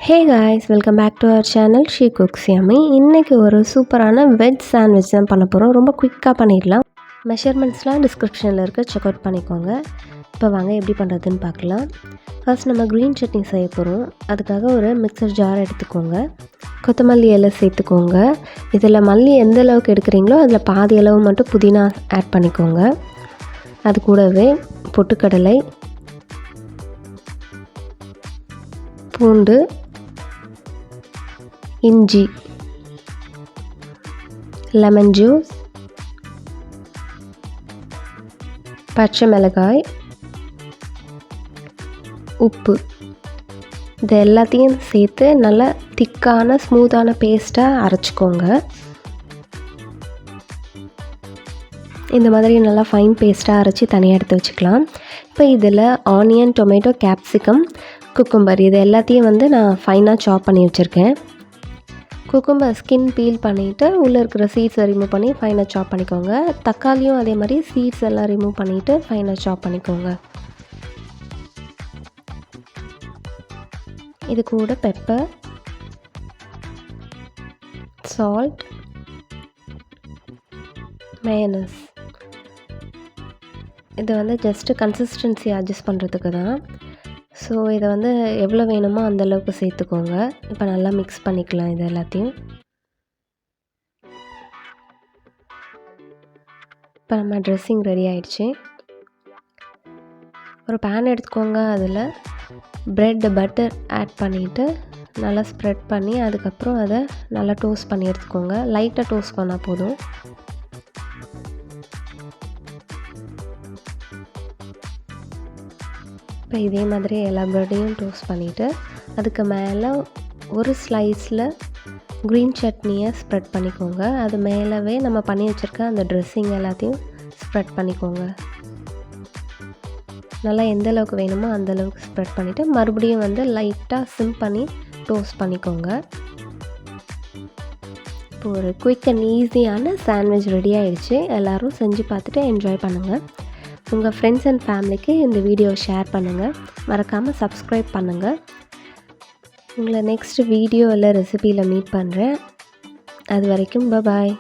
Hey guys, welcome back to our channel she cooks yummy. இன்றைக்கி ஒரு சூப்பரான veg sandwich தான் பண்ண போகிறோம். ரொம்ப குயிக்காக பண்ணிடலாம். மெஷர்மெண்ட்ஸ்லாம் டிஸ்கிரிப்ஷனில் இருக்க செக் அவுட் பண்ணிக்கோங்க. இப்போ வாங்க எப்படி பண்ணுறதுன்னு பார்க்கலாம். ஃபர்ஸ்ட் நம்ம க்ரீன் சட்னி செய்ய போகிறோம். அதுக்காக ஒரு மிக்சர் ஜார் எடுத்துக்கோங்க. கொத்தமல்லி இலை சேர்த்துக்கோங்க. இதில் மல்லி எந்த அளவுக்கு எடுக்கிறீங்களோ அதில் பாதி அளவு மட்டும் புதினா ஆட் பண்ணிக்கோங்க. அது கூடவே பொட்டுக்கடலை, பூண்டு, இஞ்சி, லெமன் ஜூஸ், பச்சை மிளகாய், உப்பு, இது எல்லாத்தையும் சேர்த்து நல்லா திக்கான ஸ்மூத்தான பேஸ்ட்டாக அரைச்சிக்கோங்க. இந்த மாதிரி நல்லா ஃபைன் பேஸ்ட்டாக அரைச்சி தனியாக எடுத்து வச்சுக்கலாம். இப்போ இதில் ஆனியன், டொமேட்டோ, கேப்சிகம், குக்கும்பர் இது எல்லாத்தையும் நான் ஃபைனாக சாப் பண்ணி வச்சுருக்கேன். குக்கும்பர் ஸ்கின் பீல் பண்ணிவிட்டு உள்ளே இருக்கிற சீட்ஸை ரிமூவ் பண்ணி ஃபைனாக சாப் பண்ணிக்கோங்க. தக்காளியும் அதே மாதிரி சீட்ஸ் எல்லாம் ரிமூவ் பண்ணிவிட்டு ஃபைனாக சாப் பண்ணிக்கோங்க. இது கூட பெப்பர், சால்ட், மயோனைஸ், இது ஜஸ்ட்டு கன்சிஸ்டன்சி அட்ஜஸ்ட் பண்ணுறதுக்கு தான். ஸோ இதை எவ்வளோ வேணுமோ அந்தளவுக்கு சேர்த்துக்கோங்க. இப்போ நல்லா மிக்ஸ் பண்ணிக்கலாம் இது எல்லாத்தையும். இப்போ நம்ம ட்ரெஸ்ஸிங் ரெடி ஆகிடுச்சு. ஒரு பேன் எடுத்துக்கோங்க. அதில் ப்ரெட், பட்டர் ஆட் பண்ணிவிட்டு நல்லா ஸ்ப்ரெட் பண்ணி அதுக்கப்புறம் அதை நல்லா டோஸ்ட் பண்ணி எடுத்துக்கோங்க. லைட்டாக டோஸ்ட் பண்ணால் போதும். இப்போ இதே மாதிரி எல்லா ப்ரெட்டையும் டோஸ்ட் பண்ணிவிட்டு அதுக்கு மேலே ஒரு ஸ்லைஸில் க்ரீன் சட்னியை ஸ்ப்ரெட் பண்ணிக்கோங்க. அது மேலவே நம்ம பண்ணி வச்சுருக்க அந்த ட்ரெஸ்ஸிங் எல்லாத்தையும் ஸ்ப்ரெட் பண்ணிக்கோங்க. நல்லா எந்த அளவுக்கு வேணுமோ அந்தளவுக்கு ஸ்ப்ரெட் பண்ணிவிட்டு மறுபடியும் லைட்டாக சிம் பண்ணி டோஸ்ட் பண்ணிக்கோங்க. இப்போ ஒரு குயிக் அண்ட் ஈஸியான சாண்ட்விச் ரெடி ஆகிடுச்சு. எல்லோரும் செஞ்சு பார்த்துட்டு என்ஜாய் பண்ணுங்கள். உங்கள் ஃப்ரெண்ட்ஸ் அண்ட் ஃபேமிலிக்கு இந்த வீடியோவை ஷேர் பண்ணுங்கள். மறக்காமல் சப்ஸ்கிரைப் பண்ணுங்கள். உங்களை நெக்ஸ்ட் வீடியோ இல்லை ரெசிபியில் மீட் பண்ணுறேன். அது வரைக்கும் பாய்.